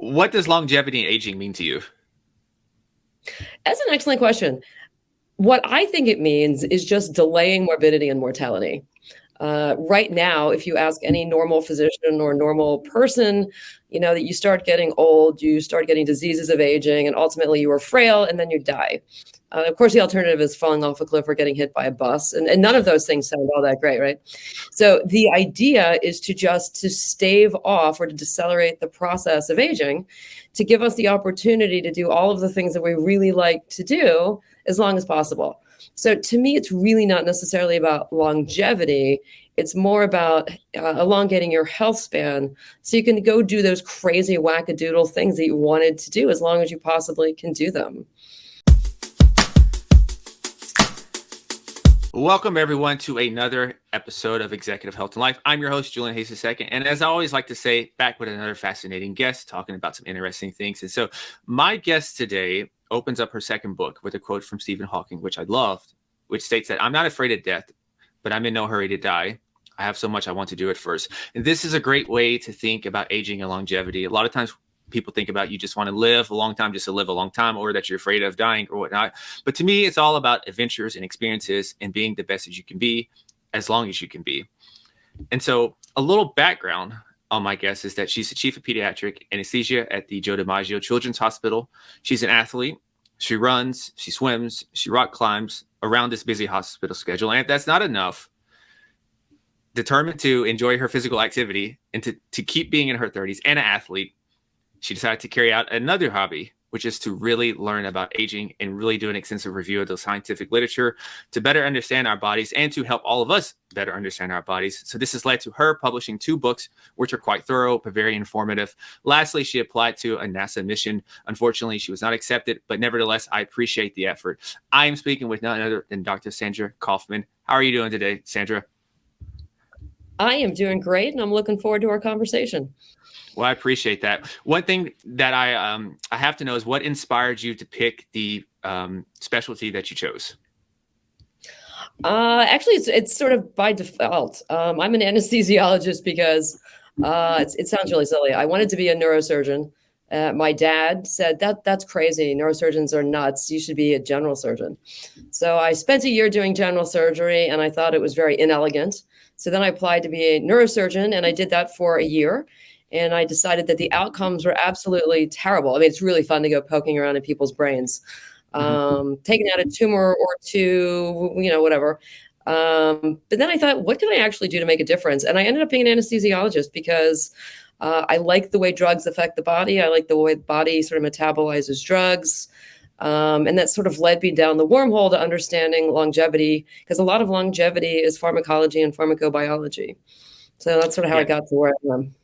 What does longevity and aging mean to you? That's an excellent question. What I think it means is just delaying morbidity and mortality. Right now, if you ask any normal physician or normal person, that you start getting old, you start getting diseases of aging, and ultimately you are frail and then you die. Of course, the alternative is falling off a cliff or getting hit by a bus, and none of those things sound all that great, right? So the idea is to stave off or to decelerate the process of aging, to give us the opportunity to do all of the things that we really like to do as long as possible. So to me, it's really not necessarily about longevity. It's more about elongating your health span so you can go do those crazy wackadoodle things that you wanted to do as long as you possibly can do them. Welcome, everyone, to another episode of Executive Health and Life. I'm your host, Julian Hayes II. And as I always like to say, back with another fascinating guest talking about some interesting things. And so my guest today opens up her second book with a quote from Stephen Hawking, which I loved, which states that I'm not afraid of death, but I'm in no hurry to die. I have so much I want to do it first. And this is a great way to think about aging and longevity. A lot of times people think about you just want to live a long time just to live a long time, or that you're afraid of dying or whatnot. But to me, it's all about adventures and experiences and being the best that you can be as long as you can be. And so a little background on my guest is that she's the Chief of Pediatric Anesthesia at the DiMaggio Children's Hospital. She's an athlete. She runs, she swims, she rock climbs around this busy hospital schedule. And if that's not enough, determined to enjoy her physical activity and to keep being in her 30s and an athlete, she decided to carry out another hobby, which is to really learn about aging and really do an extensive review of the scientific literature to better understand our bodies and to help all of us better understand our bodies. So this has led to her publishing 2 books, which are quite thorough, but very informative. Lastly, she applied to a NASA mission. Unfortunately, she was not accepted, but nevertheless, I appreciate the effort. I am speaking with none other than Dr. Sandra Kaufmann. How are you doing today, Sandra? I am doing great, and I'm looking forward to our conversation. Well, I appreciate that. One thing that I have to know is what inspired you to pick the specialty that you chose? Actually, it's sort of by default. I'm an anesthesiologist because it sounds really silly. I wanted to be a neurosurgeon. My dad said that's crazy. Neurosurgeons are nuts. You should be a general surgeon. So I spent a year doing general surgery, and I thought it was very inelegant. So then I applied to be a neurosurgeon, and I did that for a year. And I decided that the outcomes were absolutely terrible. I mean, it's really fun to go poking around in people's brains, taking out a tumor or two, whatever. But then I thought, what can I actually do to make a difference? And I ended up being an anesthesiologist because I like the way drugs affect the body. I like the way the body sort of metabolizes drugs. And that sort of led me down the wormhole to understanding longevity, because a lot of longevity is pharmacology and pharmacobiology. So that's sort of how I got to where I am.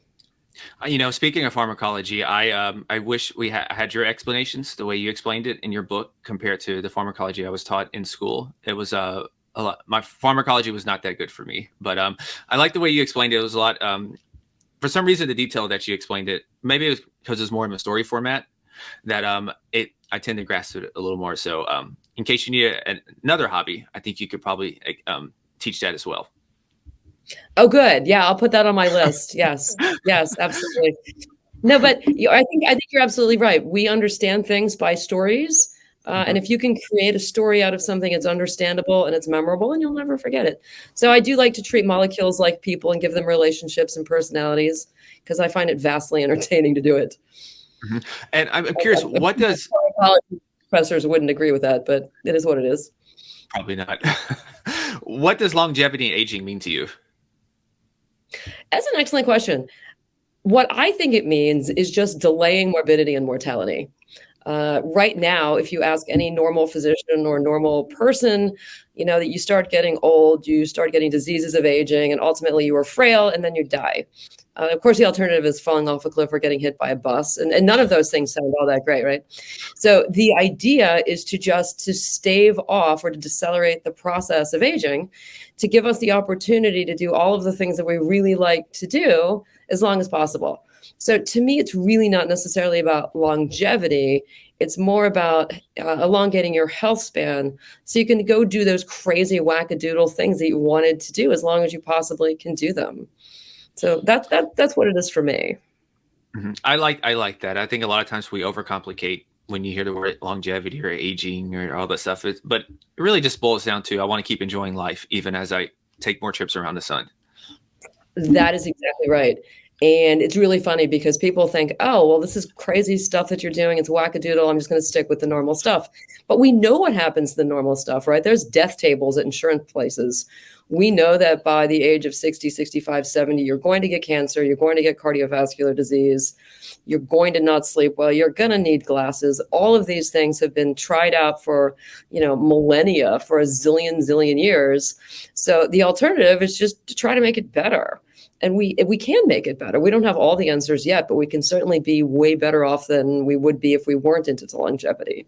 Speaking of pharmacology, I wish we had your explanations, the way you explained it in your book, compared to the pharmacology I was taught in school. It was a lot. My pharmacology was not that good for me, but I like the way you explained it. It was a lot. For some reason, the detail that you explained it, maybe it was because it's more in a story format, that I tend to grasp it a little more. So in case you need another hobby, I think you could probably teach that as well. Oh, good. Yeah, I'll put that on my list. Yes, yes, absolutely. No, but I think you're absolutely right. We understand things by stories, and if you can create a story out of something, it's understandable and it's memorable, and you'll never forget it. So I do like to treat molecules like people and give them relationships and personalities, because I find it vastly entertaining to do it. And I'm curious, what does professors wouldn't agree with that, but it is what it is. Probably not. What does longevity and aging mean to you? That's an excellent question. What I think it means is just delaying morbidity and mortality. Right now, if you ask any normal physician or normal person, that you start getting old, you start getting diseases of aging, and ultimately you are frail and then you die. Of course, the alternative is falling off a cliff or getting hit by a bus, and none of those things sound all that great, right? So the idea is to stave off or to decelerate the process of aging, to give us the opportunity to do all of the things that we really like to do as long as possible. So to me, it's really not necessarily about longevity. It's more about elongating your health span so you can go do those crazy wackadoodle things that you wanted to do as long as you possibly can do them. So that's what it is for me. I like that. I think a lot of times we overcomplicate when you hear the word longevity or aging or all that stuff. But it really just boils down to I want to keep enjoying life even as I take more trips around the sun. That is exactly right. And it's really funny because people think, oh, well, this is crazy stuff that you're doing. It's wackadoodle. I'm just going to stick with the normal stuff. But we know what happens to the normal stuff, right? There's death tables at insurance places. We know that by the age of 60, 65, 70, you're going to get cancer. You're going to get cardiovascular disease. You're going to not sleep well. You're going to need glasses. All of these things have been tried out for, millennia, for a zillion years. So the alternative is just to try to make it better. And we can make it better. We don't have all the answers yet, but we can certainly be way better off than we would be if we weren't into longevity.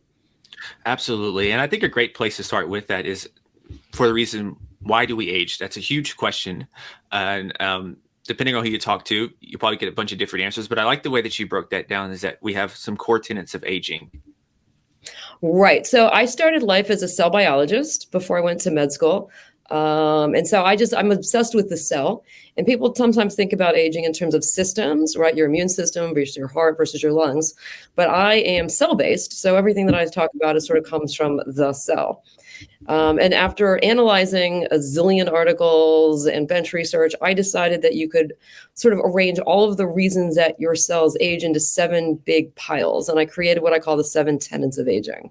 Absolutely. And I think a great place to start with that is for the reason, why do we age? That's a huge question. And depending on who you talk to, you probably get a bunch of different answers. But I like the way that you broke that down, is that we have some core tenets of aging. Right. So I started life as a cell biologist before I went to med school. And so I'm obsessed with the cell. And people sometimes think about aging in terms of systems, right? Your immune system versus your heart versus your lungs. But I am cell-based. So everything that I talk about is sort of comes from the cell. And after analyzing a zillion articles and bench research, I decided that you could sort of arrange all of the reasons that your cells age into 7 big piles. And I created what I call the 7 tenets of aging.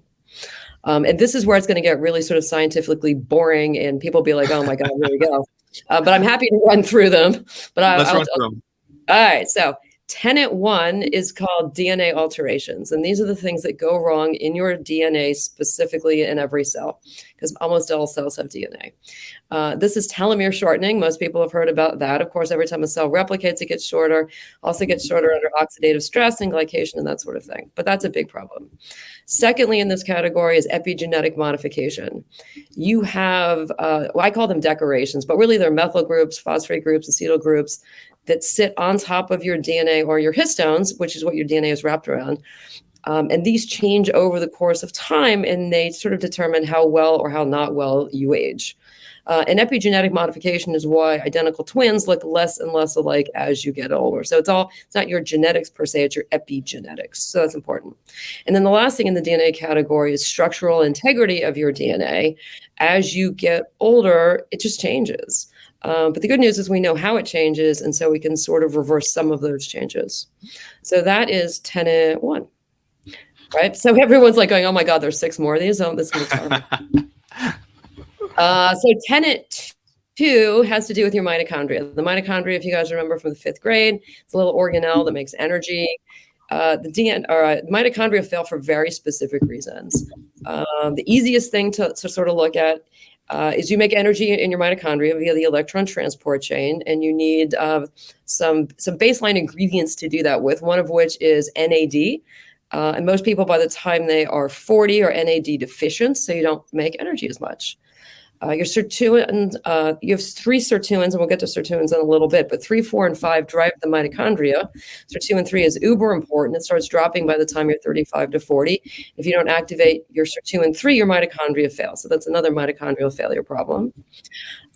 And this is where it's going to get really sort of scientifically boring and people be like, oh my God, here we go. But I'm happy to run through them. But Let's run through them. All right. So tenet 1 is called DNA alterations. And these are the things that go wrong in your DNA, specifically in every cell, because almost all cells have DNA. This is telomere shortening. Most people have heard about that. Of course, every time a cell replicates, it gets shorter. Also gets shorter under oxidative stress and glycation and that sort of thing. But that's a big problem. Secondly, in this category is epigenetic modification. You have, I call them decorations, but really they're methyl groups, phosphate groups, acetyl groups that sit on top of your DNA or your histones, which is what your DNA is wrapped around. And these change over the course of time, and they sort of determine how well or how not well you age. And epigenetic modification is why identical twins look less and less alike as you get older. So it's not your genetics per se, it's your epigenetics. So that's important. And then the last thing in the DNA category is structural integrity of your DNA. As you get older, it just changes. But the good news is we know how it changes, and so we can sort of reverse some of those changes. So that is tenet 1, right? So everyone's like going, oh my God, there's 6 more of these. Oh, this is going to be terrible. So tenet 2 has to do with your mitochondria. The mitochondria, if you guys remember from the 5th grade, it's a little organelle that makes energy. Mitochondria fail for very specific reasons. The easiest thing to sort of look at is you make energy in your mitochondria via the electron transport chain, and you need some baseline ingredients to do that with, one of which is NAD. And most people, by the time they are 40, are NAD deficient, so you don't make energy as much. Your sirtuins, you have 3 sirtuins, and we'll get to sirtuins in a little bit, but 3, 4, and 5 drive the mitochondria. Sirtuin 3 is uber important. It starts dropping by the time you're 35 to 40. If you don't activate your sirtuin 3, your mitochondria fail. So that's another mitochondrial failure problem.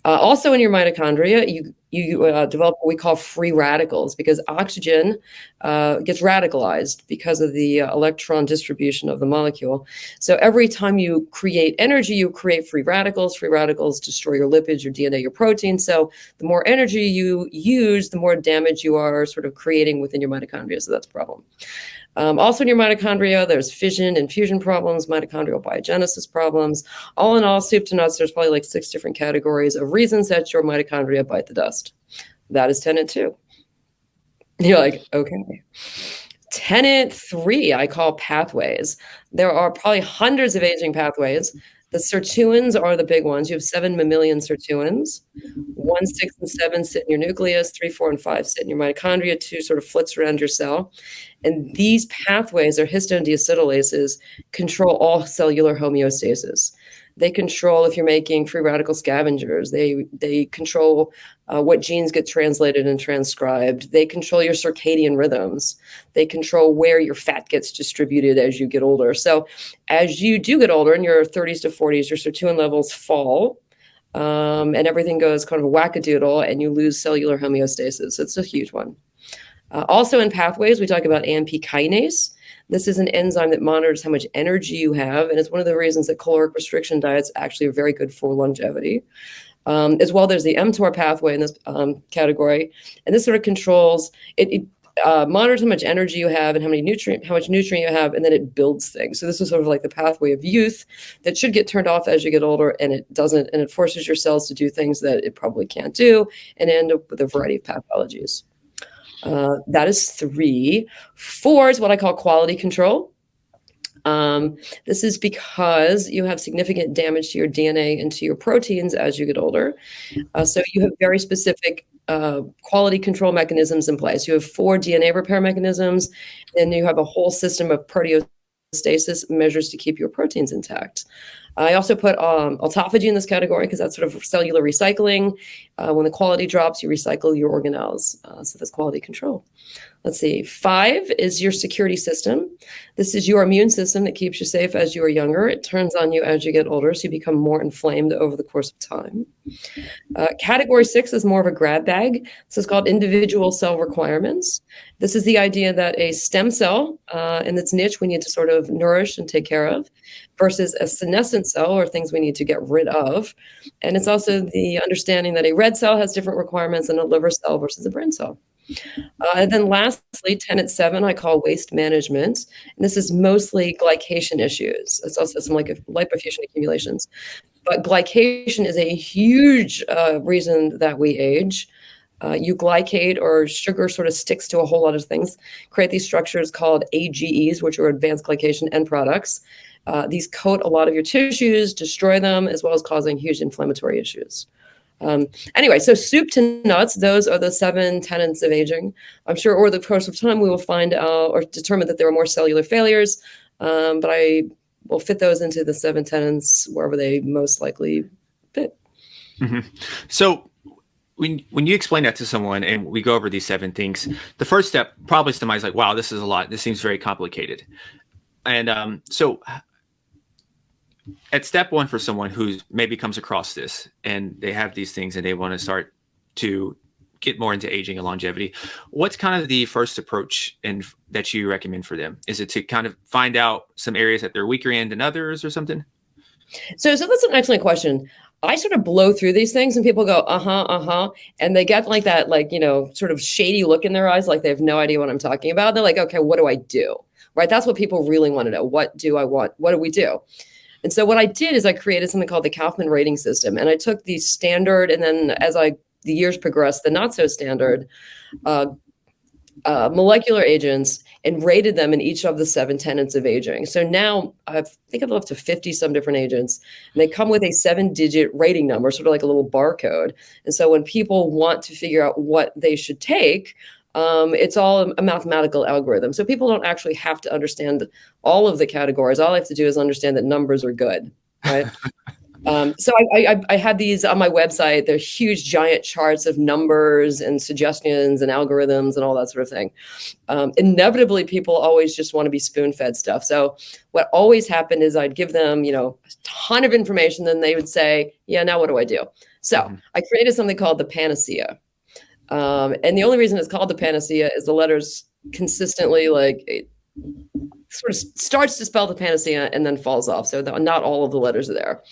Also in your mitochondria, you develop what we call free radicals, because oxygen gets radicalized because of the electron distribution of the molecule. So every time you create energy, you create free radicals. Free radicals destroy your lipids, your DNA, your protein. So the more energy you use, the more damage you are sort of creating within your mitochondria. So that's a problem. Also in your mitochondria, there's fission and fusion problems, mitochondrial biogenesis problems. All in all, soup to nuts, there's probably like 6 different categories of reasons that your mitochondria bite the dust. That is tenet 2. You're like, okay. Tenet 3, I call pathways. There are probably hundreds of aging pathways. The sirtuins are the big ones. You have 7 mammalian sirtuins. 1, 6, and 7 sit in your nucleus. 3, 4, and 5 sit in your mitochondria. 2 sort of flits around your cell. And these pathways, or histone deacetylases, control all cellular homeostasis. They control if you're making free radical scavengers. They control what genes get translated and transcribed. They control your circadian rhythms. They control where your fat gets distributed as you get older. So as you do get older, in your 30s to 40s, your sirtuin levels fall, and everything goes kind of wackadoodle, and you lose cellular homeostasis. It's a huge one. Also in pathways, we talk about AMP kinase. This is an enzyme that monitors how much energy you have, and it's one of the reasons that caloric restriction diets actually are very good for longevity. As well, there's the mTOR pathway in this category, and this sort of controls it. Monitors how much energy you have and how much nutrient you have, and then it builds things. So this is sort of like the pathway of youth that should get turned off as you get older, and it doesn't, and it forces your cells to do things that it probably can't do, and end up with a variety of pathologies. That is 3. 4 is what I call quality control. This is because you have significant damage to your DNA and to your proteins as you get older. So you have very specific quality control mechanisms in place. You have 4 DNA repair mechanisms, and you have a whole system of proteostasis measures to keep your proteins intact. I also put autophagy in this category because that's sort of cellular recycling. When the quality drops, you recycle your organelles. So that's quality control. Let's see. 5 is your security system. This is your immune system that keeps you safe as you are younger. It turns on you as you get older, so you become more inflamed over the course of time. Category 6 is more of a grab bag. This is called individual cell requirements. This is the idea that a stem cell and its niche we need to sort of nourish and take care of versus a senescent cell or things we need to get rid of. And it's also the understanding that a red cell has different requirements than a liver cell versus a brain cell. And then lastly, tenet 7, I call waste management. And this is mostly glycation issues. It's also some like lipofuscin accumulations. But glycation is a huge reason that we age. Euglycate, or sugar sort of sticks to a whole lot of things, create these structures called AGEs, which are advanced glycation end products. These coat a lot of your tissues, destroy them, as well as causing huge inflammatory issues. Anyway, so soup to nuts, those are the 7 tenets of aging. I'm sure over the course of time we will find out or determine that there are more cellular failures, but I will fit those into the 7 tenets wherever they most likely fit. Mm-hmm. So when you explain that to someone and we go over these 7 things, the first step probably is to like, wow, this is a lot. This seems very complicated. And so at step 1 for someone who maybe comes across this and they have these things and they want to start to get more into aging and longevity, what's kind of the first approach that you recommend for them? Is it to kind of find out some areas that they're weaker in than others or something? So that's an excellent question. I sort of blow through these things and people go, and they get like that, like, sort of shady look in their eyes, like they have no idea what I'm talking about. They're like, okay, what do I do? Right? That's what people really want to know. What do I want? What do we do? And so what I did is I created something called the Kaufmann rating system. And I took the standard, and then as the years progressed, the not so standard molecular agents, and rated them in each of the 7 tenets of aging. So now I think I've up to 50 some different agents, and they come with a 7-digit rating number, sort of like a little barcode. And so when people want to figure out what they should take, it's all a mathematical algorithm. So people don't actually have to understand all of the categories. All I have to do is understand that numbers are good, right? So I had these on my website. They're huge, giant charts of numbers and suggestions and algorithms and all that sort of thing. Inevitably, people always just want to be spoon-fed stuff. So what always happened is I'd give them, a ton of information. Then they would say, yeah, now what do I do? So I created something called the panacea. And the only reason it's called the panacea is the letters consistently, like, it sort of starts to spell the panacea and then falls off. So not all of the letters are there.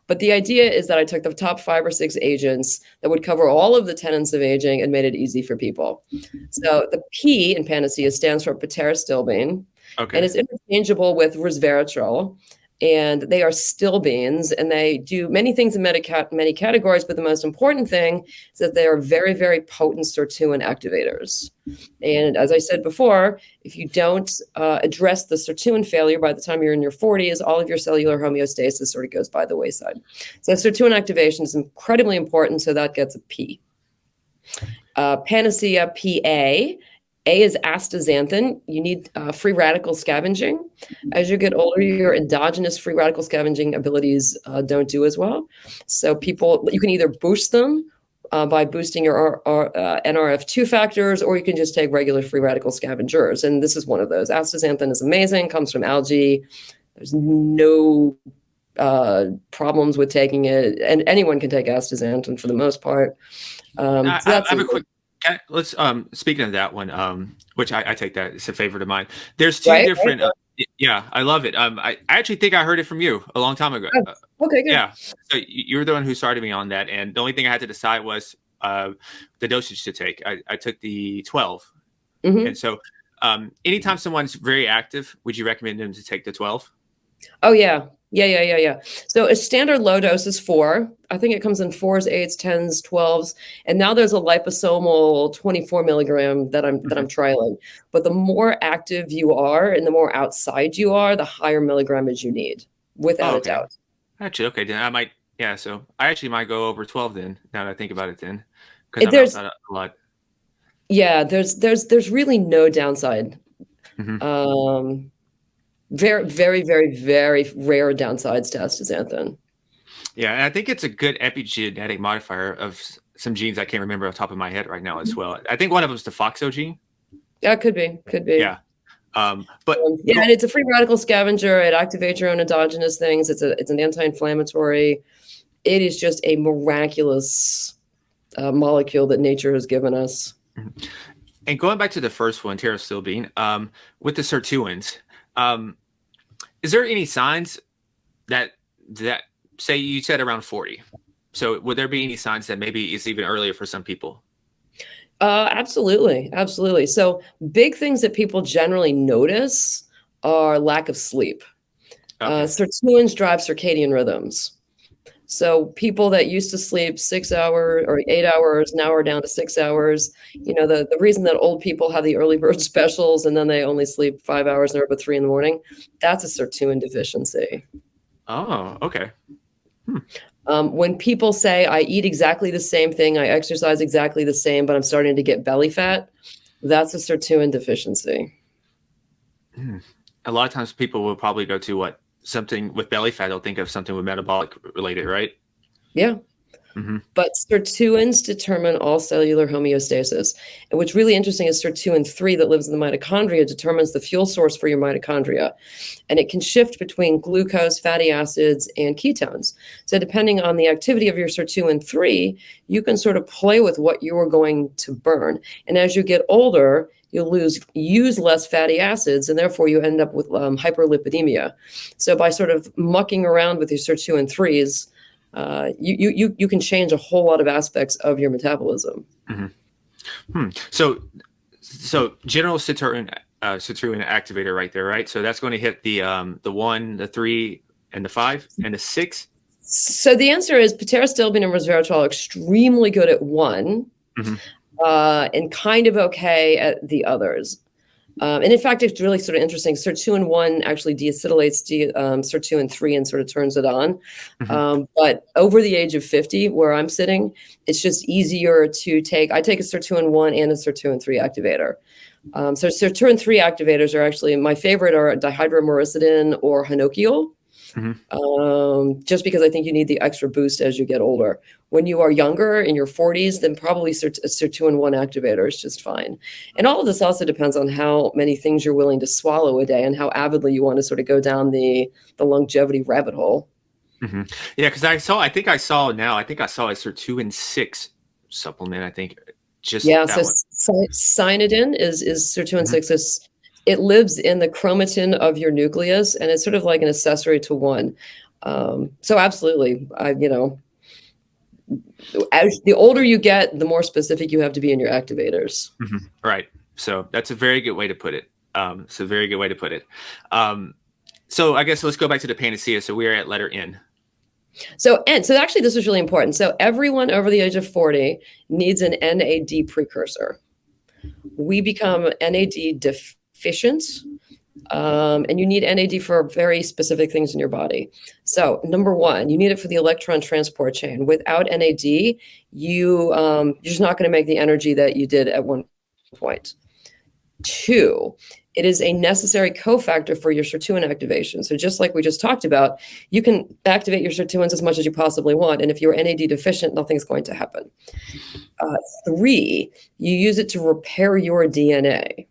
But the idea is that I took the top 5 or 6 agents that would cover all of the tenets of aging and made it easy for people. So the P in panacea stands for pteristilbene, and it's interchangeable with resveratrol. And they are still beans, and they do many things in many categories. But the most important thing is that they are very, very potent sirtuin activators. And as I said before, if you don't address the sirtuin failure by the time you're in your 40s, all of your cellular homeostasis sort of goes by the wayside. So sirtuin activation is incredibly important. So that gets a P. Panacea, PA. A is astaxanthin. You need free radical scavenging. As you get older, your endogenous free radical scavenging abilities don't do as well. So you can either boost them by boosting your NRF2 factors, or you can just take regular free radical scavengers. And this is one of those. Astaxanthin is amazing, comes from algae. There's no problems with taking it. And anyone can take astaxanthin for the most part. I have a quick Okay, let's speaking of that one, which I take that it's a favorite of mine. There's two Right? Right. different yeah, I love it. I actually think I heard it from you a long time ago. Oh, okay, good. Yeah. So you were the one who started me on that, and the only thing I had to decide was the dosage to take. I took the 12, and Hmm. so anytime someone's very active, would you recommend them to take the 12? Oh yeah. Yeah. So a standard low dose is 4. I think it comes in 4s, 8s, 10s, 12s, and now there's a liposomal 24 milligram that I'm Mhm. trialing. But the more active you are and the more outside you are, the higher milligrammage you need, Oh, without a okay. doubt. Actually, okay, then I might. Yeah, so I actually might go over 12 then. Now that I think about it, then, because I'm There's outside a lot. Yeah, there's really no downside. Hmm. Um, very rare downsides to astaxanthin. Yeah, and I think it's a good epigenetic modifier of some genes I can't remember off the top of my head right now as well. I think one of them is the FOXO gene. Yeah, could be. Yeah. But Yeah, and go. it's a free radical scavenger. It activates your own endogenous things. It's an anti-inflammatory. It is just a miraculous molecule that nature has given us. Mhm. And going back to the first one, pterostilbene, with the sirtuins, um, is there any signs that that say you said around 40? So would there be any signs that maybe it's even earlier for some people? Absolutely. So big things that people generally notice are lack of sleep. Okay. Sirtuins drive circadian rhythms. So people that used to sleep 6 hours or 8 hours now are down to 6 hours. The reason that old people have the early bird specials and then they only sleep 5 hours and they're up at 3 in the morning, that's a sirtuin deficiency. Oh, okay. Hmm. When people say, I eat exactly the same thing, I exercise exactly the same, but I'm starting to get belly fat, that's a sirtuin deficiency. Hmm. A lot of times people will probably go to what something with belly fat. They'll think of something with metabolic related, right? Yeah. Hmm. But sirtuins determine all cellular homeostasis. And what's really interesting is sirtuin 3 that lives in the mitochondria determines the fuel source for your mitochondria. And it can shift between glucose, fatty acids, and ketones. So depending on the activity of your sirtuin 3, you can sort of play with what you are going to burn. And as you get older, you'll use less fatty acids, and therefore you end up with hyperlipidemia. So by sort of mucking around with your sirtuin 3s, you can change a whole lot of aspects of your metabolism. Hmm. Hmm. So general Citroen activator right there, right? So that's going to hit the 1, the 3, and the 5, and the 6. So the answer is pterostilbene and resveratrol are extremely good at 1, Hmm. and kind of okay at the others. And in fact, it's really sort of interesting. Sirtuin 1 actually deacetylates sirtuin 3 and sort of turns it on. Hmm. But over the age of 50, where I'm sitting, it's just easier to take. I take a Sirtuin 1 and a Sirtuin 3 activator. So Sirtuin 3 activators are actually my favorite are dihydromauricidin or hinokiol. Hmm. Just because I think you need the extra boost as you get older. When you are younger in your 40s, then probably Sirtuin 1 activator is just fine. And all of this also depends on how many things you're willing to swallow a day and how avidly you want to sort of go down the longevity rabbit hole. Hmm. Yeah, because I think I saw a Sirtuin 6 supplement. I think just Yeah, so that one. cyanidin is Sirtuin Hmm. 6. It lives in the chromatin of your nucleus, and it's sort of like an accessory to 1. So absolutely, as the older you get, the more specific you have to be in your activators. Hmm. Right. So that's a very good way to put it. It's a very good way to put it. Um, so I guess let's go back to the panacea. So we are at letter N. So actually, this is really important. So everyone over the age of 40 needs an NAD precursor. We become NAD deficient, and you need NAD for very specific things in your body. So number one, you need it for the electron transport chain. Without NAD, you're just not going to make the energy that you did at one point. Two, it is a necessary cofactor for your sirtuin activation. So just like we just talked about, you can activate your sirtuins as much as you possibly want. And if you're NAD deficient, nothing's going to happen. Three, you use it to repair your DNA.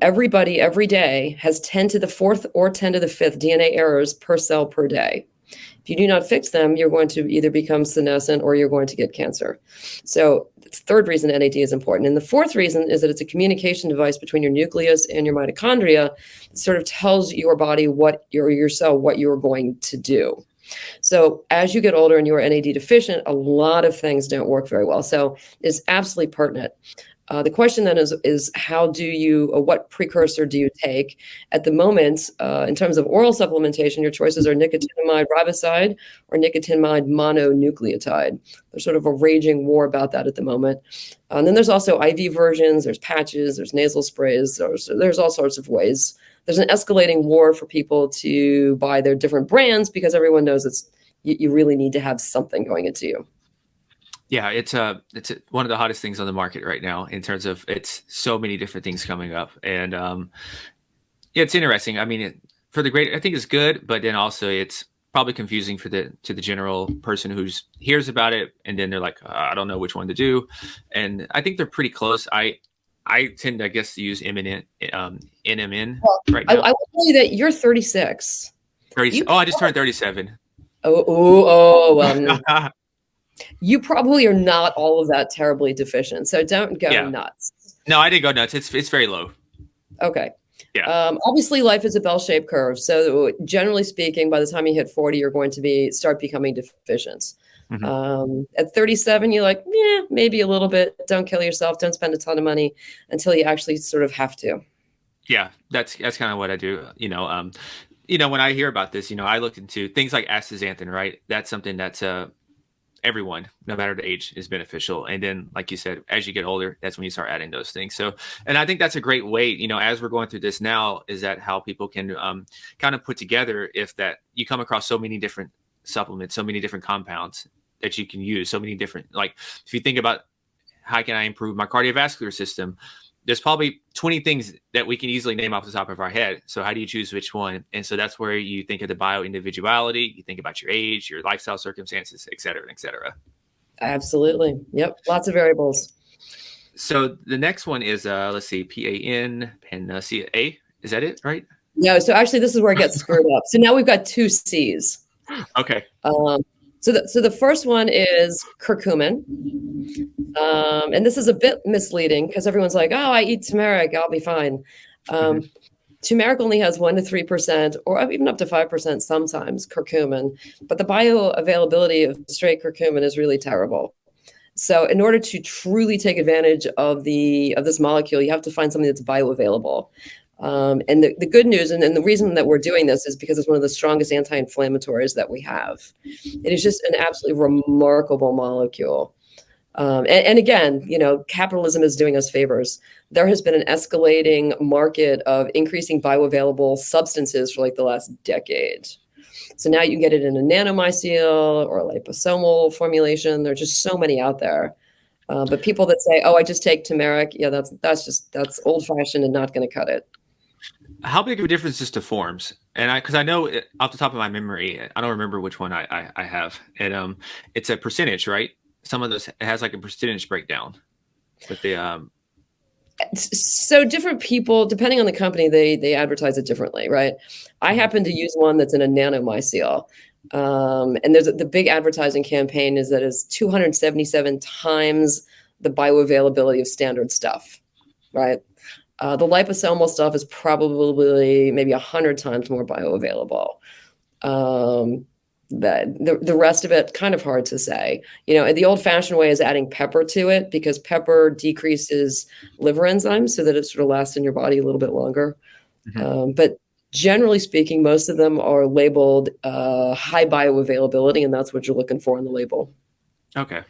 Everybody every day has 10 to the fourth or 10 to the fifth DNA errors per cell per day. If you do not fix them, you're going to either become senescent or you're going to get cancer. So third reason NAD is important. And the fourth reason is that it's a communication device between your nucleus and your mitochondria. It sort of tells your body what your cell, what you're going to do. So as you get older and you are NAD deficient, a lot of things don't work very well. So it's absolutely pertinent. The question then is how do you, or what precursor do you take? At the moment, in terms of oral supplementation, your choices are nicotinamide riboside or nicotinamide mononucleotide. There's sort of a raging war about that at the moment. And then there's also IV versions, there's patches, there's nasal sprays, there's all sorts of ways. There's an escalating war for people to buy their different brands because everyone knows you really need to have something going into you. Yeah, it's one of the hottest things on the market right now in terms of it's so many different things coming up, and yeah, it's interesting. I mean, for the great, I think it's good, but then also it's probably confusing to the general person who's hears about it, and then they're like, I don't know which one to do, and I think they're pretty close. I tend, I guess, to use NMN right now. I will tell you that you're 36. 30. I just turned 37. You probably are not all of that terribly deficient, so don't go nuts. No, I didn't go nuts. It's very low. Okay. Yeah. Obviously, life is a bell-shaped curve. So generally speaking, by the time you hit 40, you're going to start becoming deficient. Mm-hmm. At 37, you're like, yeah, maybe a little bit. Don't kill yourself. Don't spend a ton of money until you actually sort of have to. Yeah, that's kind of what I do. When I hear about this, I look into things like astaxanthin, right? That's something that's everyone, no matter the age, is beneficial. And then, like you said, as you get older, that's when you start adding those things. So, and I think that's a great way, as we're going through this now, is that how people can kind of put together if that you come across so many different supplements, so many different compounds that you can use, so many different, like if you think about how can I improve my cardiovascular system, there's probably 20 things that we can easily name off the top of our head. So how do you choose which one? And so that's where you think of the bio-individuality, you think about your age, your lifestyle circumstances, et cetera, et cetera. Absolutely. Yep. Lots of variables. So the next one is, let's see, Panacea. Is that it, right? No. So actually, this is where it gets screwed up. So now we've got two C's. Okay. So the first one is curcumin. And this is a bit misleading because everyone's like, oh, I eat turmeric, I'll be fine. Turmeric only has 1 to 3%, or even up to 5% sometimes, curcumin. But the bioavailability of straight curcumin is really terrible. So in order to truly take advantage of this molecule, you have to find something that's bioavailable. And the good news, and the reason that we're doing this is because it's one of the strongest anti-inflammatories that we have. It is just an absolutely remarkable molecule. And again, capitalism is doing us favors. There has been an escalating market of increasing bioavailable substances for like the last decade. So now you can get it in a nanomycel or a liposomal formulation. There are just so many out there. But people that say, oh, I just take turmeric, yeah, that's old fashioned and not going to cut it. How big of a difference is to forms? And because I know off the top of my memory, I don't remember which one I have. And it's a percentage, right? Some of those, it has like a percentage breakdown with the So different people, depending on the company, they advertise it differently, right? I happen to use one that's in a nanomycel. And the big advertising campaign is that it's 277 times the bioavailability of standard stuff, right? The liposomal stuff is probably maybe 100 times more bioavailable. The rest of it, kind of hard to say. The old-fashioned way is adding pepper to it because pepper decreases liver enzymes so that it sort of lasts in your body a little bit longer. But generally speaking, most of them are labeled high bioavailability, and that's what you're looking for in the label. Okay.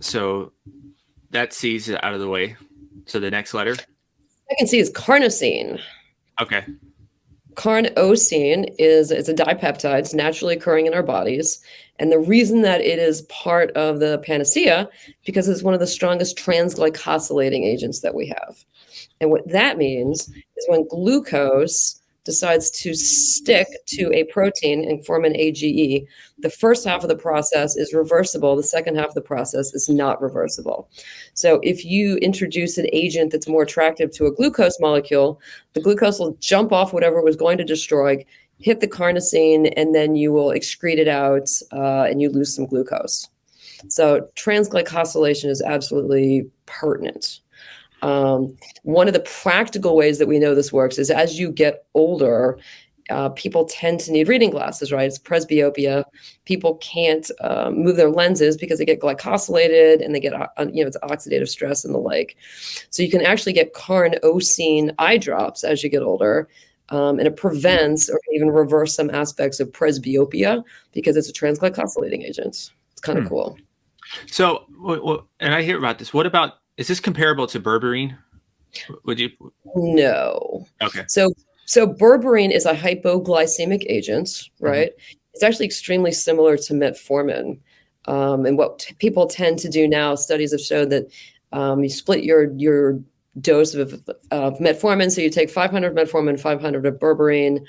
So that C is out of the way. So the next letter? Second C is carnosine. Okay. Carnosine is a dipeptide. It's naturally occurring in our bodies. And the reason that it is part of the panacea, because it's one of the strongest transglycosylating agents that we have. And what that means is when glucose decides to stick to a protein and form an AGE, the first half of the process is reversible. The second half of the process is not reversible. So if you introduce an agent that's more attractive to a glucose molecule, the glucose will jump off whatever it was going to destroy, hit the carnosine, and then you will excrete it out and you lose some glucose. So transglycosylation is absolutely pertinent. One of the practical ways that we know this works is as you get older, people tend to need reading glasses, right? It's presbyopia. People can't move their lenses because they get glycosylated and they get, it's oxidative stress and the like. So you can actually get carnosine eye drops as you get older. And it prevents or even reverse some aspects of presbyopia because it's a transglycosylating agent. It's kind of cool. So, and I hear about this. What about, is this comparable to berberine? Would you? No. Okay. So berberine is a hypoglycemic agent, right? It's actually extremely similar to metformin. And what people tend to do now, studies have shown that you split your dose of metformin. So you take 500 metformin, 500 of berberine.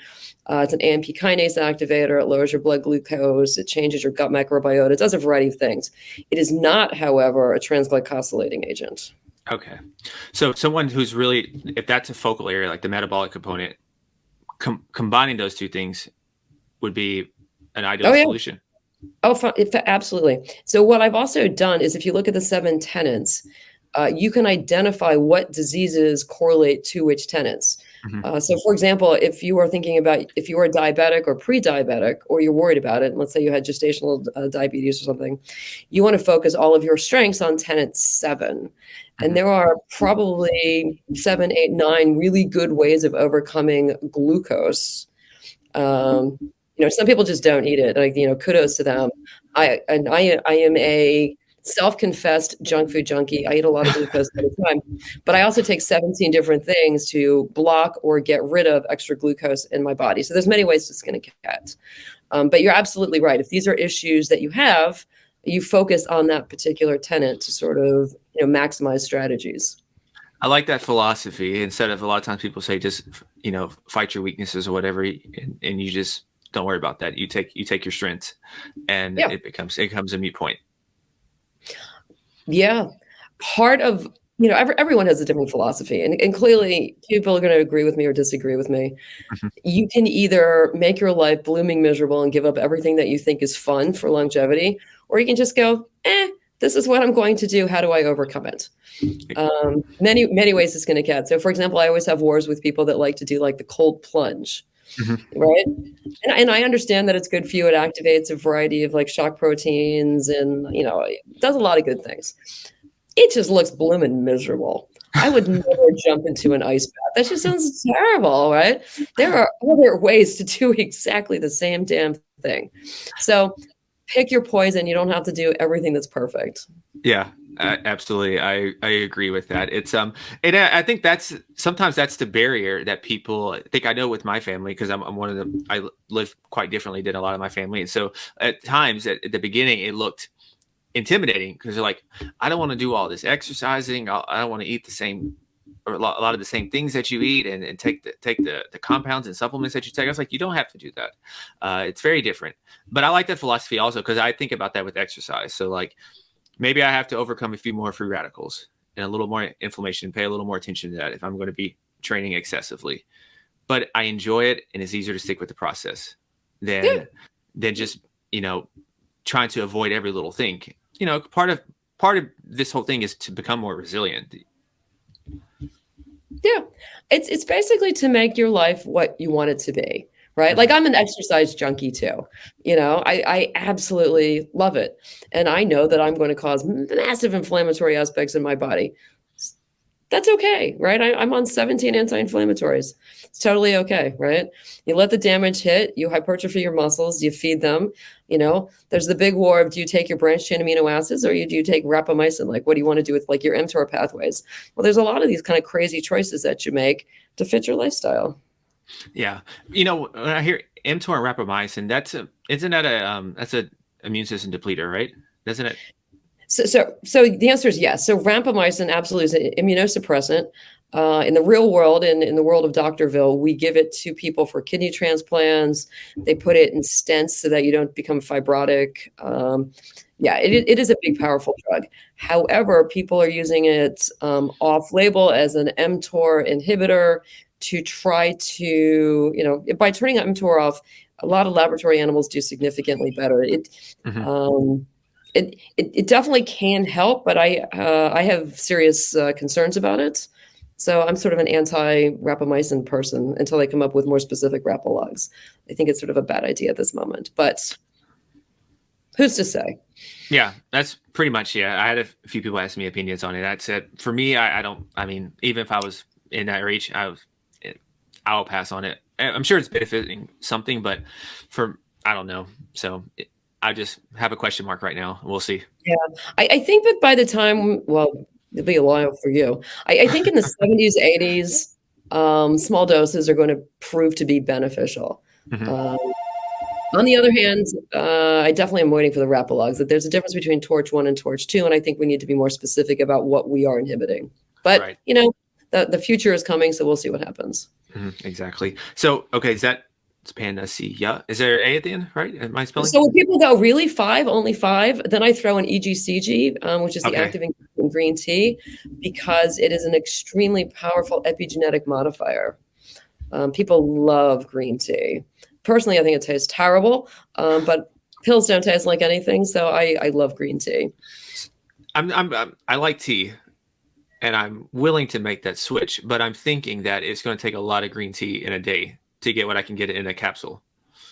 It's an AMP kinase activator. It lowers your blood glucose. It changes your gut microbiota. It does a variety of things. It is not, however, a transglycosylating agent. Okay. So someone who's really, if that's a focal area, like the metabolic component, combining those two things would be an ideal solution. Absolutely. So what I've also done is if you look at the 7 tenets, you can identify what diseases correlate to which tenets. So for example, if you are thinking about, if you are diabetic or pre-diabetic, or you're worried about it, and let's say you had gestational diabetes or something, you want to focus all of your strengths on tenet 7. And there are probably 7, 8, 9 really good ways of overcoming glucose. Some people just don't eat it. Like, kudos to them. I am a self-confessed junk food junkie. I eat a lot of glucose all the time, but I also take 17 different things to block or get rid of extra glucose in my body. So there's many ways to skin a cat. But you're absolutely right. If these are issues that you have, you focus on that particular tenet to sort of, maximize strategies. I like that philosophy. Instead of, a lot of times people say, just, fight your weaknesses or whatever. And you just don't worry about that. You take your strengths, and it becomes a moot point. Yeah. Part of, everyone has a different philosophy, and clearly people are going to agree with me or disagree with me. You can either make your life blooming miserable and give up everything that you think is fun for longevity, or you can just go, this is what I'm going to do. How do I overcome it? Many ways to skin a cat. So for example, I always have wars with people that like to do like the cold plunge. Right. And I understand that it's good for you. It activates a variety of like shock proteins and, it does a lot of good things. It just looks blooming miserable. I would never jump into an ice bath. That just sounds terrible, right? There are other ways to do exactly the same damn thing. So pick your poison. You don't have to do everything that's perfect. Yeah. Absolutely. I agree with that. It's and I think sometimes that's the barrier that people think. I know with my family, because I'm one of them, I live quite differently than a lot of my family. And so at times at the beginning, it looked intimidating because they're like, I don't want to do all this exercising. I don't want to eat the same, or a lot of the same things that you eat and take the compounds and supplements that you take. I was like, you don't have to do that. It's very different. But I like that philosophy also, because I think about that with exercise. So like, maybe I have to overcome a few more free radicals and a little more inflammation, pay a little more attention to that if I'm going to be training excessively. But I enjoy it, and it's easier to stick with the process than just, trying to avoid every little thing. Part of this whole thing is to become more resilient. Yeah. It's basically to make your life what you want it to be. Right. Like I'm an exercise junkie too. I absolutely love it. And I know that I'm going to cause massive inflammatory aspects in my body. That's okay. Right. I'm on 17 anti-inflammatories. It's totally okay. Right. You let the damage hit, you hypertrophy your muscles, you feed them. There's the big war of, do you take your branched chain amino acids, or do you take rapamycin? Like, what do you want to do with like your mTOR pathways? Well, there's a lot of these kind of crazy choices that you make to fit your lifestyle. Yeah. When I hear mTOR and rapamycin, that's an immune system depleter, right? Doesn't it? So the answer is yes. So rapamycin absolutely is an immunosuppressant. In the real world, in the world of Doctorville, we give it to people for kidney transplants. They put it in stents so that you don't become fibrotic. It is a big, powerful drug. However, people are using it off-label as an mTOR inhibitor to try to, by turning mTOR off, a lot of laboratory animals do significantly better. It definitely can help, but I have serious concerns about it. So I'm sort of an anti-rapamycin person until they come up with more specific rapalogs. I think it's sort of a bad idea at this moment, but who's to say? Yeah, that's pretty much, yeah. I had a few people ask me opinions on it. That said, for me, I don't, I mean, even if I was in that reach, I'll pass on it. I'm sure it's benefiting something, but I don't know. So I just have a question mark right now. We'll see. Yeah, I think that by the time, well, it'll be a while for you. I think in the 70s, 80s, small doses are going to prove to be beneficial. Mhm. On the other hand, I definitely am waiting for the rapalogs. That there's a difference between torch 1 and torch 2, and I think we need to be more specific about what we are inhibiting. But Right. The future is coming, so we'll see what happens. Exactly. So, okay, it's panacea? Is there A at the end, right? Am I spelling? So when people go, really only five, then I throw in EGCG, which is the Okay. active ingredient in green tea, because it is an extremely powerful epigenetic modifier. People love green tea. Personally, I think it tastes terrible, but pills don't taste like anything, so I love green tea. I like tea, and I'm willing to make that switch, but I'm thinking that it's going to take a lot of green tea in a day to get what I can get in a capsule.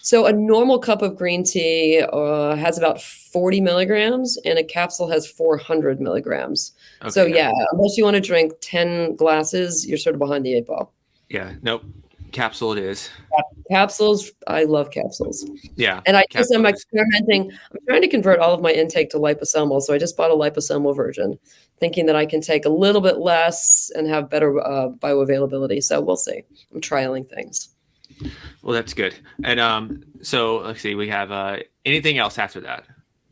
So a normal cup of green tea has about 40 milligrams, and a capsule has 400 milligrams. Okay. So yeah, unless you want to drink 10 glasses, you're sort of behind the 8 ball. Yeah. Nope. Capsule it is. Capsules, I love capsules. Yeah. And I'm capsule is. experimenting. I'm trying to convert all of my intake to liposomal. So I just bought a liposomal version, thinking that I can take a little bit less and have better bioavailability. So we'll see. I'm trialing things. Well, that's good. And so let's see. We have anything else after that?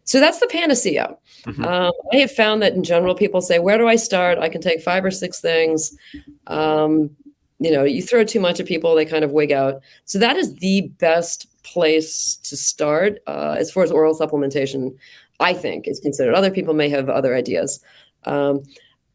So that's the panacea. I have found that in general, people say, where do I start? I can take 5 or 6 things. You throw too much at people, they kind of wig out. So that is the best place to start as far as oral supplementation, I think, is considered. Other people may have other ideas.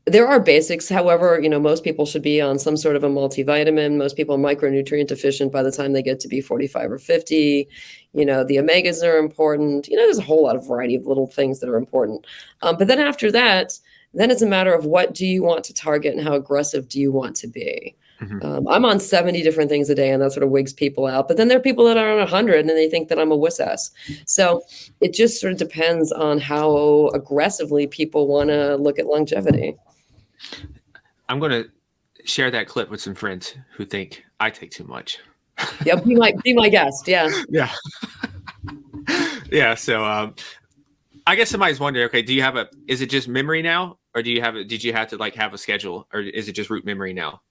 There are basics. However, most people should be on some sort of a multivitamin. Most people are micronutrient deficient by the time they get to be 45 or 50. The omegas are important. There's a whole lot of variety of little things that are important. But then after that, then it's a matter of what do you want to target and how aggressive do you want to be? I'm on 70 different things a day, and that sort of wigs people out. But then there are people that are on 100, and they think that I'm a wuss ass. So it just sort of depends on how aggressively people want to look at longevity. I'm going to share that clip with some friends who think I take too much. Yeah, be my guest. Yeah. Yeah. Yeah. So I guess somebody's wondering, okay, is it just memory now? Or did you have to have a schedule, or is it just root memory now?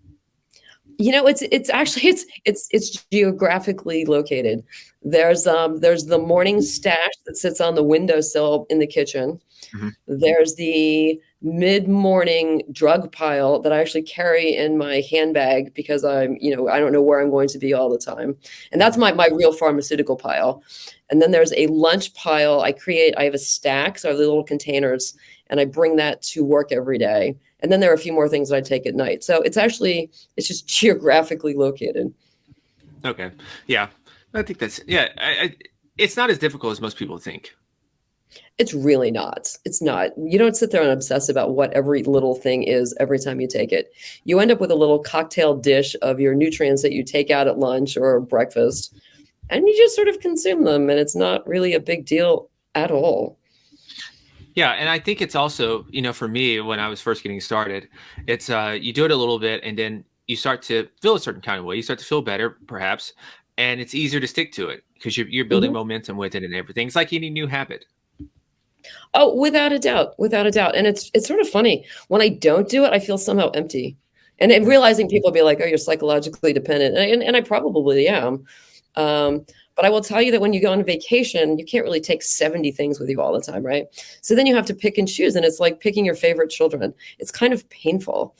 It's actually it's geographically located. There's the morning stash that sits on the windowsill in the kitchen. There's the mid-morning drug pile that I actually carry in my handbag because I don't know where I'm going to be all the time. And that's my real pharmaceutical pile. And then there's a lunch pile I have a stack, so I have the little containers, and I bring that to work every day. And then there are a few more things that I take at night. So it's just geographically located. Okay. Yeah. I think it's not as difficult as most people think. It's really not. It's not. You don't sit there and obsess about what every little thing is every time you take it. You end up with a little cocktail dish of your nutrients that you take out at lunch or breakfast, and you just sort of consume them, and it's not really a big deal at all. Yeah, and I think it's also, for me, when I was first getting started, it's you do it a little bit, and then you start to feel a certain kind of way. You start to feel better, perhaps, and it's easier to stick to it because you're building momentum with it and everything. It's like any new habit. Oh, without a doubt, and it's sort of funny when I don't do it. I feel somehow empty, and then realizing people be like, "Oh, you're psychologically dependent," and I probably am. But I will tell you that when you go on vacation, you can't really take 70 things with you all the time, right? So then you have to pick and choose, and it's like picking your favorite children. It's kind of painful.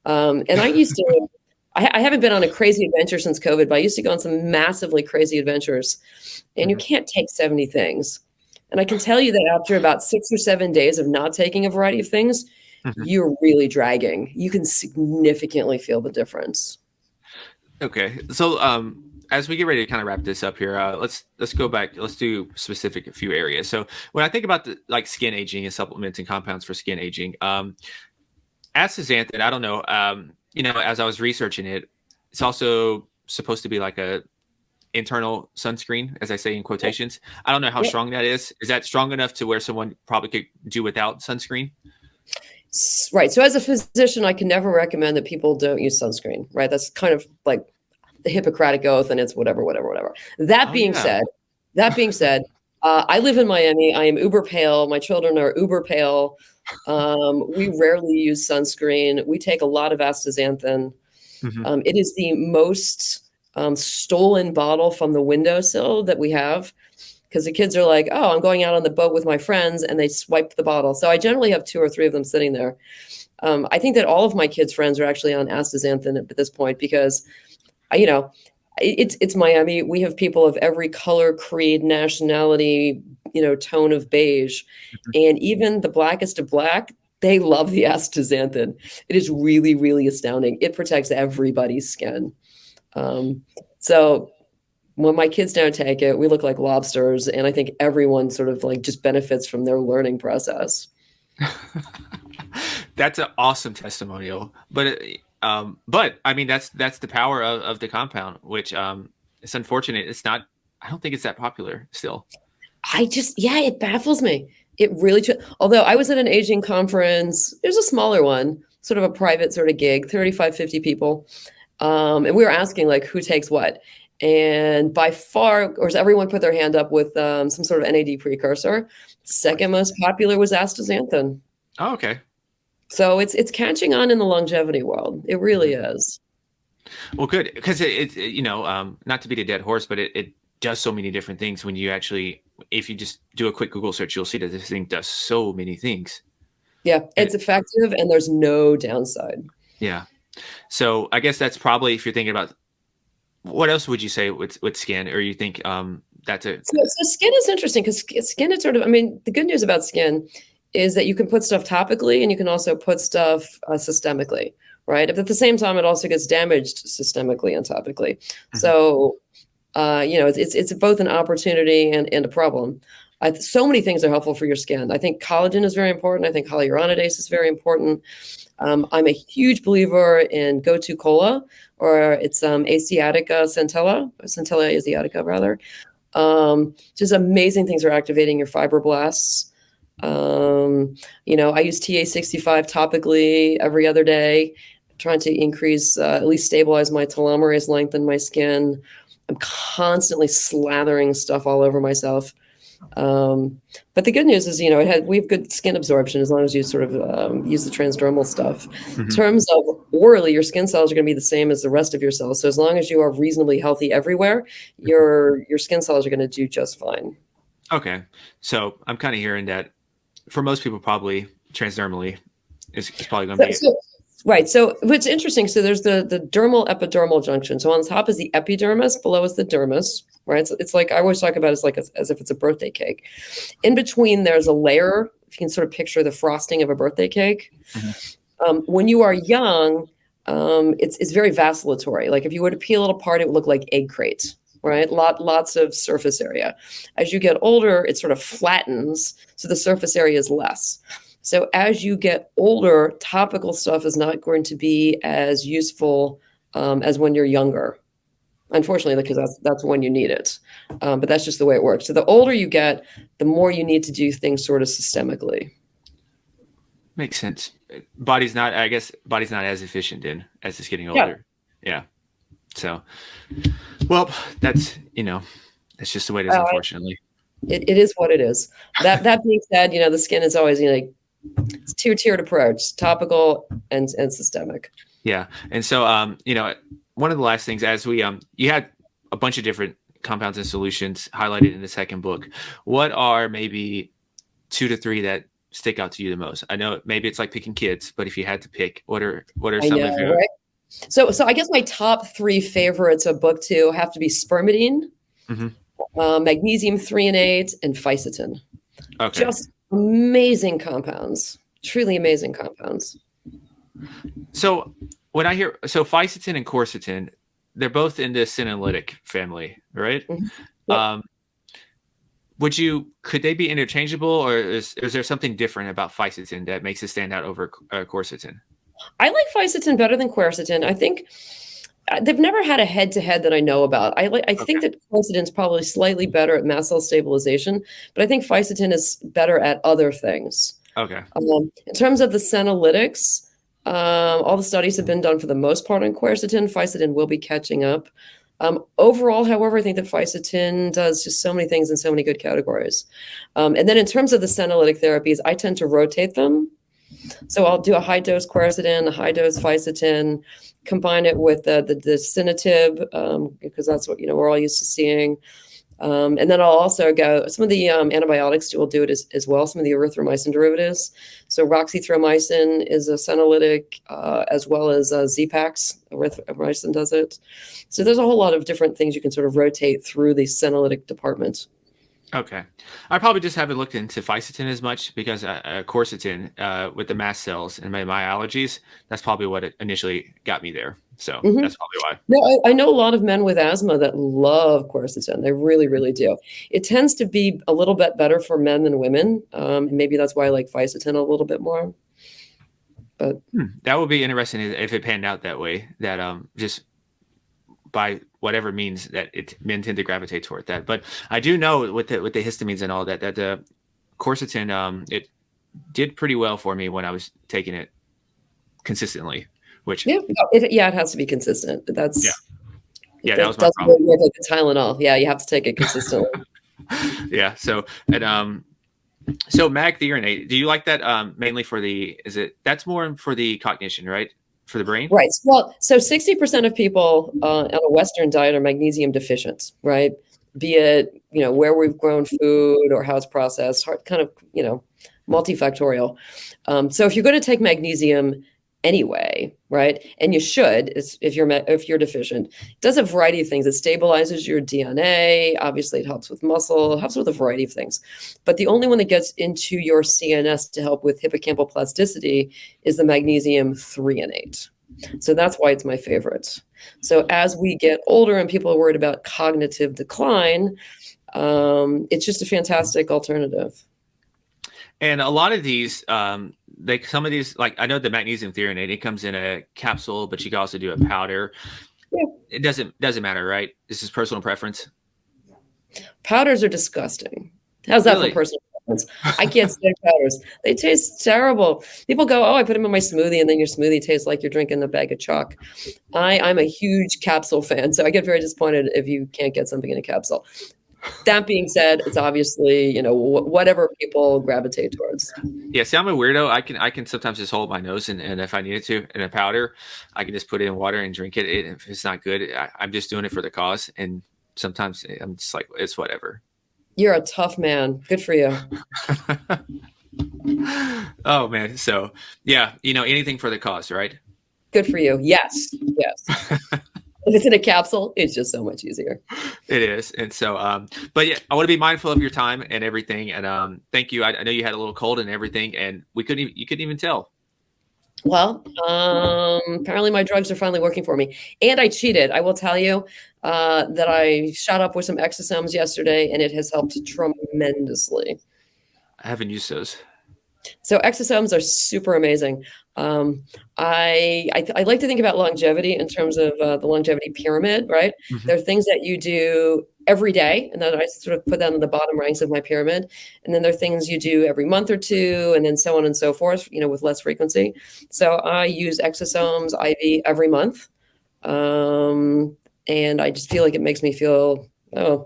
And I haven't been on a crazy adventure since COVID, but I used to go on some massively crazy adventures, and you can't take 70 things. And I can tell you that after about 6 or 7 days of not taking a variety of things, you're really dragging. You can significantly feel the difference. Okay. So as we get ready to kind of wrap this up here, let's go back. Let's do specific a few areas. So when I think about the like skin aging and supplements and compounds for skin aging, astaxanthin, I don't know. As I was researching it, it's also supposed to be like a internal sunscreen, as I say in quotations. I don't know how strong that is. Is that strong enough to where someone probably could do without sunscreen? Right. So as a physician, I can never recommend that people don't use sunscreen, right? That's kind of like the Hippocratic Oath, and it's whatever. That Oh being yeah. said, I live in Miami. I am uber pale. My children are uber pale. We rarely use sunscreen. We take a lot of astaxanthin. It is the most stolen bottle from the windowsill that we have, because the kids are like, oh, I'm going out on the boat with my friends, and they swipe the bottle. So I generally have 2 or 3 of them sitting there. I think that all of my kids' friends are actually on astaxanthin at this point, because it's Miami. We have people of every color, creed, nationality, tone of beige, and even the blackest of black, they love the astaxanthin. It is really, really astounding. It protects everybody's skin. So when my kids don't take it, we look like lobsters, and I think everyone sort of like just benefits from their learning process. That's an awesome testimonial, but I mean that's the power of the compound, which it's unfortunate it's not. I don't think it's that popular still. It baffles me. It really, although I was at an aging conference, it was a smaller one, sort of a private sort of gig, 35, 50 people. And we were asking like who takes what. And by far, of course, everyone put their hand up with some sort of NAD precursor. Second most popular was astaxanthin. Oh, okay. So it's catching on in the longevity world. It really is. Well, good, because not to beat a dead horse, but it does so many different things. When you actually, if you just do a quick Google search, you'll see that this thing does so many things. Yeah, it's effective, and there's no downside. Yeah. So I guess that's probably, if you're thinking about what else would you say with skin, or you think that's it? So skin is interesting, because skin is sort of, I mean, the good news about skin is that you can put stuff topically, and you can also put stuff systemically, right? But at the same time, it also gets damaged systemically and topically. So, it's both an opportunity and a problem. So many things are helpful for your skin. I think collagen is very important. I think hyaluronidase is very important. I'm a huge believer in Gotu Kola, or it's Asiatica Centella Asiatica rather. Just amazing things are activating your fibroblasts. I use TA65 topically every other day, trying to increase, at least stabilize my telomerase length in my skin. I'm constantly slathering stuff all over myself. But the good news is, we have good skin absorption as long as you sort of use the transdermal stuff. In terms of orally, your skin cells are going to be the same as the rest of your cells. So as long as you are reasonably healthy everywhere, your skin cells are going to do just fine. Okay. So I'm kind of hearing that for most people, probably transdermally is probably going to be it. Right. So what's interesting, so there's the dermal epidermal junction. So on the top is the epidermis, below is the dermis, right? So it's like, I always talk about it as if it's a birthday cake. In between, there's a layer. If you can sort of picture the frosting of a birthday cake. When you are young, it's very vacillatory. Like if you were to peel it apart, it would look like egg crate, right? Lots of surface area. As you get older, it sort of flattens, so the surface area is less. So as you get older, topical stuff is not going to be as useful as when you're younger, unfortunately, because that's when you need it. But that's just the way it works. So the older you get, the more you need to do things sort of systemically. Makes sense. Body's not as efficient then as it's getting older. Yeah. So, well, that's just the way it is, unfortunately. It is what it is. That being said, the skin is always, it's tiered approach, topical and systemic. Yeah. And so, one of the last things, as we, you had a bunch of different compounds and solutions highlighted in the second book. What are maybe 2 to 3 that stick out to you the most? I know maybe it's like picking kids, but if you had to pick, what are some of your... Right? So I guess my top 3 favorites of book 2 have to be spermidine, magnesium threonate, and fisetin. Okay. Just amazing compounds, truly amazing compounds. So when I hear, fisetin and quercetin, they're both in the senolytic family, right? Mhm. Yep. Um, could they be interchangeable, or is there something different about fisetin that makes it stand out over quercetin? I like fisetin better than quercetin. I think they've never had a head-to-head that I know about. I think Okay. that quercetin's probably slightly better at mast cell stabilization, but I think fisetin is better at other things. Okay. In terms of the senolytics, all the studies have been done for the most part on quercetin. Fisetin will be catching up. Overall, however, I think that fisetin does just so many things in so many good categories. And then in terms of the senolytic therapies, I tend to rotate them. So I'll do a high dose quercetin, a high dose fisetin, combine it with the dasatinib, because that's what we're all used to seeing. And then I'll also go, some of the antibiotics will do it as well, some of the erythromycin derivatives. So roxithromycin is a senolytic, as well as Z-Pax, erythromycin does it. So there's a whole lot of different things you can sort of rotate through the senolytic department. Okay. I probably just haven't looked into fisetin as much because quercetin, with the mast cells and my allergies, that's probably what initially got me there. So Mhm. that's probably why. No, I know a lot of men with asthma that love quercetin. They really, really do. It tends to be a little bit better for men than women. And maybe that's why I like fisetin a little bit more. But That would be interesting if it panned out that way. That just by whatever means that men tend to gravitate toward that. But I do know with the histamines and all that the quercetin it did pretty well for me when I was taking it consistently. Which yeah, it has to be consistent. yeah, It that was my doesn't problem. really work like the Tylenol. Yeah, you have to take it consistently. Yeah. So so magthionate, do you like that mainly for that's more for the cognition, right? For the brain? Right. Well, so 60% of people on a Western diet are magnesium deficient, right? Be it, where we've grown food or how it's processed, kind of, multifactorial. So if you're going to take magnesium anyway, right, and you should, if you're deficient, it does a variety of things. It stabilizes your DNA. Obviously, it helps with muscle. It helps with a variety of things. But the only one that gets into your CNS to help with hippocampal plasticity is the magnesium threonate. So that's why it's my favorite. So as we get older and people are worried about cognitive decline, it's just a fantastic alternative. And a lot of these, some of these, like I know the magnesium threonate, it comes in a capsule, but you can also do a powder. Yeah. It doesn't matter, right? This is personal preference. Powders are disgusting. How's that for Really? personal preference? I can't stand powders. They taste terrible. People go, "Oh, I put them in my smoothie," and then your smoothie tastes like you're drinking a bag of chalk. I'm a huge capsule fan, so I get very disappointed if you can't get something in a capsule. That being said, it's obviously, whatever people gravitate towards. Yeah, see, I'm a weirdo. I can sometimes just hold my nose, and if I needed to, in a powder, I can just put it in water and drink it. If it's not good, I'm just doing it for the cause. And sometimes I'm just like, it's whatever. You're a tough man. Good for you. Oh man, so yeah, anything for the cause, right? Good for you. Yes. Yes. If it's in a capsule, it's just so much easier. It is. And so but yeah, I want to be mindful of your time and everything. And thank you. I know you had a little cold and everything, and you couldn't even tell. Well, apparently my drugs are finally working for me. And I cheated. I will tell you that I shot up with some exosomes yesterday, and it has helped tremendously. I haven't used those. So exosomes are super amazing. I like to think about longevity in terms of the longevity pyramid, right? Mhm. There are things that you do every day, and then I sort of put that in the bottom ranks of my pyramid. And then there are things you do every month or two, and then so on and so forth, with less frequency. So I use exosomes IV every month. And I just feel like it makes me feel,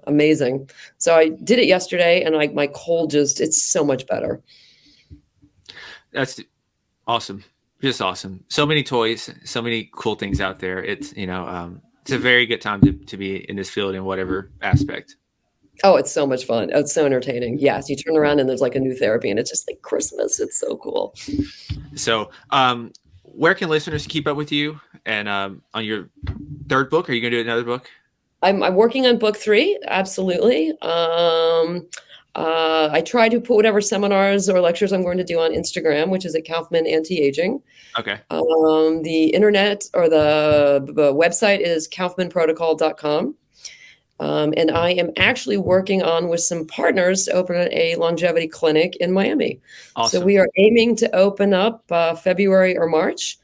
amazing. So I did it yesterday, and my cold it's so much better. That's awesome. Just awesome. So many toys, so many cool things out there. It's it's a very good time to be in this field in whatever aspect. Oh, it's so much fun. Oh, it's so entertaining. Yes, you turn around and there's like a new therapy, and it's just like Christmas. It's so cool. So where can listeners keep up with you? And on your third book, are you gonna do another book? I'm working on book 3. Absolutely. I try to put whatever seminars or lectures I'm going to do on Instagram, which is at Kaufmann Anti-Aging. Okay. The internet or the website is kaufmannprotocol.com. And I am actually working on with some partners to open a longevity clinic in Miami. So Awesome. we are aiming to open up February or March.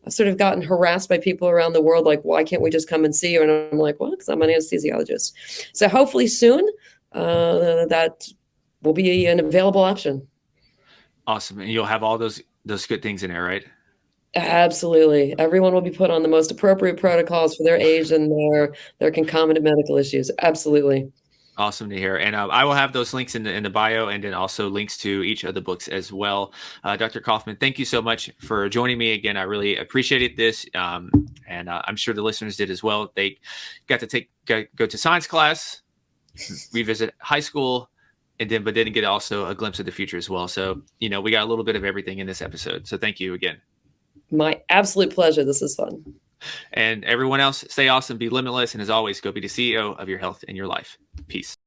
I've sort of gotten harassed by people around the world, like, why can't we just come and see you? And I'm like, well, because I'm an anesthesiologist. So hopefully soon that will be an available option. Awesome. And you'll have all those good things in there, right? Absolutely. Everyone will be put on the most appropriate protocols for their age and their concomitant medical issues. Absolutely. Awesome to hear. And I will have those links in the bio, and then also links to each of the books as well. Dr. Kaufmann, thank you so much for joining me again. I really appreciated this. And I'm sure the listeners did as well. They got to go to science class, revisit high school, but didn't get also a glimpse of the future as well. So, we got a little bit of everything in this episode. So thank you again. My absolute pleasure. This is fun. And everyone else, stay awesome, be limitless, and as always, go be the CEO of your health and your life. Peace.